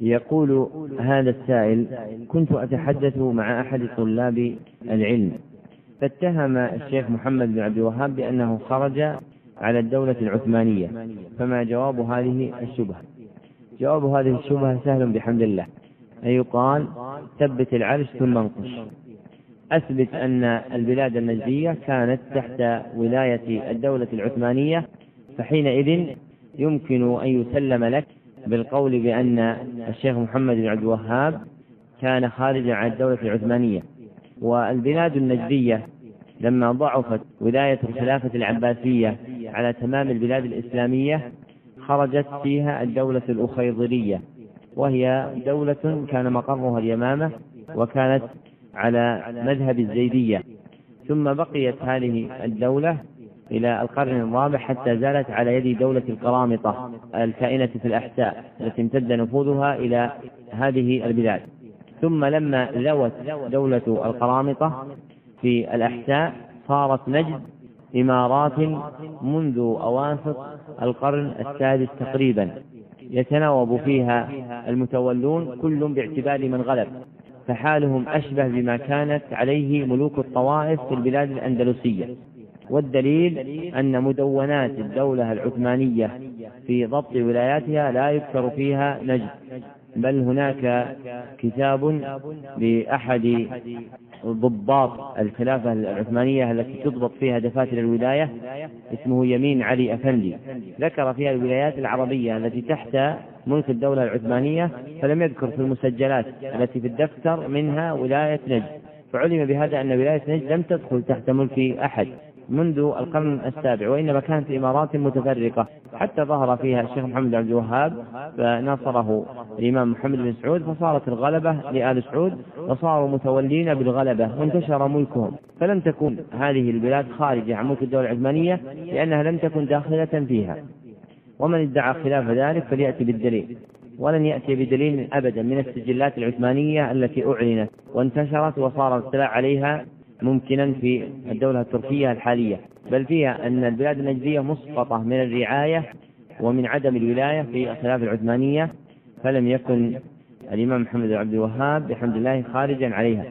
يقول هذا السائل: كنت أتحدث مع أحد طلاب العلم فاتهم الشيخ محمد بن عبد الوهاب بأنه خرج على الدولة العثمانية، فما جواب هذه الشبهة؟ جواب هذه الشبهة سهل بحمد الله، أن يقال: ثبت العرش ثم انقش. أثبت أن البلاد النجدية كانت تحت ولاية الدولة العثمانية، فحينئذ يمكن أن يسلم لك بالقول بأن الشيخ محمد بن عبد الوهاب كان خارجا عن الدولة العثمانية. والبلاد النجدية لما ضعفت ولاية الخلافة العباسية على تمام البلاد الإسلامية خرجت فيها الدولة الأخيضرية، وهي دولة كان مقرها اليمامة وكانت على مذهب الزيدية، ثم بقيت هذه الدولة إلى القرن الرابع حتى زالت على يد دولة القرامطة الكائنة في الأحساء التي امتد نفوذها إلى هذه البلاد. ثم لما لوت دولة القرامطة في الأحساء صارت نجد إمارات منذ أواسط القرن السادس تقريبا، يتناوب فيها المتولون كل باعتبار من غلب، فحالهم أشبه بما كانت عليه ملوك الطوائف في البلاد الأندلسية. والدليل أن مدونات الدولة العثمانية في ضبط ولاياتها لا يذكر فيها نجد، بل هناك كتاب لأحد ضباط الخلافة العثمانية التي تضبط فيها دفاتر الولاية اسمه يمين علي أفندي، ذكر فيها الولايات العربية التي تحت ملك الدولة العثمانية، فلم يذكر في المسجلات التي في الدفتر منها ولاية نجد، فعلم بهذا أن ولاية نجد لم تدخل تحت ملك أحد منذ القرن السابع، وإنما كانت إمارات متفرقة حتى ظهر فيها الشيخ محمد بن عبد الوهاب فناصره الإمام محمد بن سعود، فصارت الغلبة لآل سعود وصاروا متولين بالغلبة وانتشر ملكهم. فلم تكن هذه البلاد خارجة عن ملك الدولة العثمانية لأنها لم تكن داخلة فيها. ومن ادعى خلاف ذلك فليأتي بالدليل، ولن يأتي بدليل أبدا من السجلات العثمانية التي أعلنت وانتشرت وصار الاطلاع عليها ممكنا في الدولة التركية الحالية، بل فيها أن البلاد النجدية مسقطة من الرعاية ومن عدم الولاية في الخلافة العثمانية، فلم يكن الإمام محمد بن عبد الوهاب بحمد الله خارجا عليها.